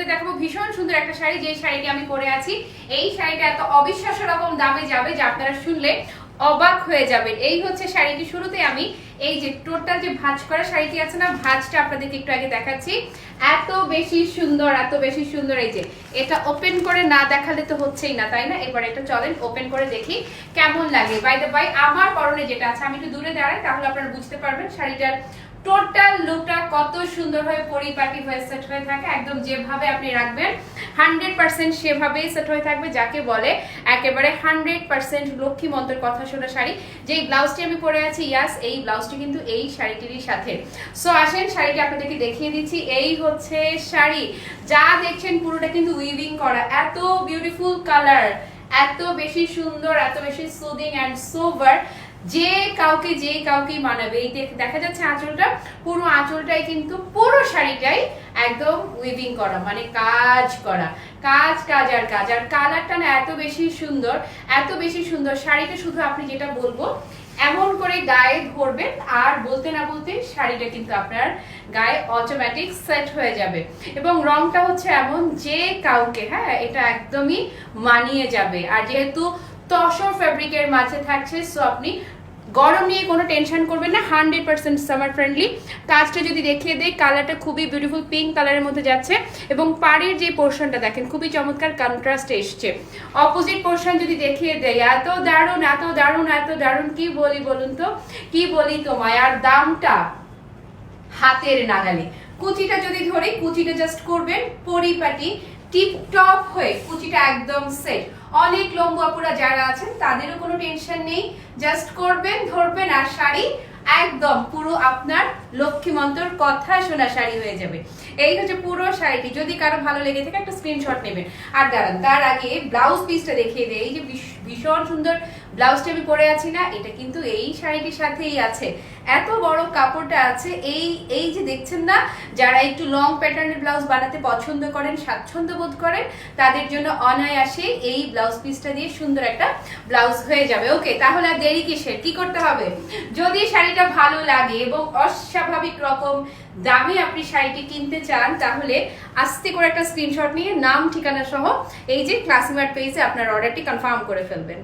আপনাদের দেখাবো ভীষণ সুন্দর একটা শাড়ি, যে শাড়িটি আমি পরে আছি। এই শাড়িটা এত অবিশ্বাস্য রকম দামে যাবে যে আপনারা শুনলে অবাক হয়ে যাবেন। এই হচ্ছে শাড়িটি। শুরুতে আমি এই যে টোটাল যে ভাঁজ করা শাড়িটি আছে না, ভাঁজটা আপনাদেরকে একটু আগে দেখাচ্ছি। এত বেশি সুন্দর, এত বেশি সুন্দর। এই যে এটা ওপেন করে না দেখালে তো হচ্ছেই না, তাই না? এবার এটা চলেন ওপেন করে দেখি কেমন লাগে। বাই দ্য বাই, আমার পরনে যেটা আছে, আমি একটু দূরে দাঁড়াই তাহলে আপনারা বুঝতে পারবেন শাড়িটার টোটাল লুকটা কত সুন্দরভাবে পরিপাটি হয়ে সেট হয়ে থাকে। একদম যেভাবে আপনি রাখবেন 100% সেভাবেই সেট হয়ে থাকবে, যাকে বলে একেবারে 100% লক্ষ্মী মন্ত্রের কথা শোনা শাড়ি। যেই ব্লাউজটি আমি পরে আছি, ইয়াস, এই ব্লাউজটি কিন্তু এই শাড়িটিরই সাথে। সো আসেন শাড়িটি আপনাদেরকে দেখিয়ে দিচ্ছি। এই হচ্ছে শাড়ি, যা দেখছেন পুরোটা কিন্তু উইভিং করা। এত বিউটিফুল কালার, এত বেশি সুন্দর, এত বেশি সুদিং অ্যান্ড সোভার, যে কাউকে মানাবে। এই দেখা যাচ্ছে আঁচলটা, পুরো আঁচলটাই কিন্তু পুরো শাড়িটাই একদম উইভিং করা, মানে কাজ করা, কাজ কাজ আর কাজ। আর কালারটা না এত বেশি সুন্দর, এত বেশি সুন্দর। শাড়িটা শুধু আপনি যেটা বলবো এমন করে গায়ে ধরবেন আর বলতে না বলতে শাড়িটা কিন্তু আপনার গায়ে অটোমেটিক সেট হয়ে যাবে। এবং রংটা হচ্ছে এমন যে কাউকে, হ্যাঁ, এটা একদমই মানিয়ে যাবে। আর যেহেতু তসর ফ্যাব্রিকের মাঝে থাকছে, সো আপনি গরম নিয়ে কোনো টেনশন করবেন না, 100% সামার ফ্রেন্ডলি। কাজটা যদি দেখিয়ে দেই, কালারটা খুবই বিউটিফুল পিঙ্ক কালারের মধ্যে যাচ্ছে। এবং পাড়ের যে পোর্শনটা দেখেন খুবই চমৎকার কন্ট্রাস্ট এসছে। অপোজিট পোর্শন যদি দেখিয়ে দেয়, এত দারুণ, এত দারুণ, এত দারুণ, কি বলি বলুন তো, কি বলি তোমায়। আর দামটা হাতের নাগালে। কুচিটা যদি ধরি, কুচিটা জাস্ট করবেন পরিপাটি টিপটপ হয়ে, কুচিটা একদম সেট। অনেক লম্বু আপুরা যারা আছেন তাদেরও কোনো টেনশন নেই, জাস্ট করবেন, ধরবেন আর শাড়ি একদম পুরো আপনার লক্ষ্মী মন্ত্রর কথা শোনা শাড়ি হয়ে যাবে। এই হচ্ছে পুরো শাড়িটি। যদি কারো ভালো লেগে থাকে একটা স্ক্রিনশট নেবেন। আর দাঁড়ান, তার আগে ব্লাউজ পিসটা দেখিয়ে দেয়। এই যে ভীষণ সুন্দর ব্লাউজটা আমি পরে আছি না, এটা কিন্তু এই শাড়িটির সাথেই আছে। এত বড় কাপড়টা আছে। এই যে দেখছেন না, যারা একটু লং প্যাটার্নের ব্লাউজ বানাতে পছন্দ করেন, স্বাচ্ছন্দ্য বোধ করেন, তাদের জন্য অনায়াসে এই ব্লাউজ পিসটা দিয়ে সুন্দর একটা ব্লাউজ হয়ে যাবে। ওকে, তাহলে আর দেরি কিসের, কি করতে হবে? যদি শাড়িটা ভালো লাগে এবং অস্বাভাবিক রকম দামে আপনি শাড়িটি কিনতে চান, তাহলে আস্তে করে একটা স্ক্রিনশট নিয়ে নাম ঠিকানা সহ এই যে ক্লাসিমার্ট পেজে আপনার অর্ডারটি কনফার্ম করে ফেলবেন।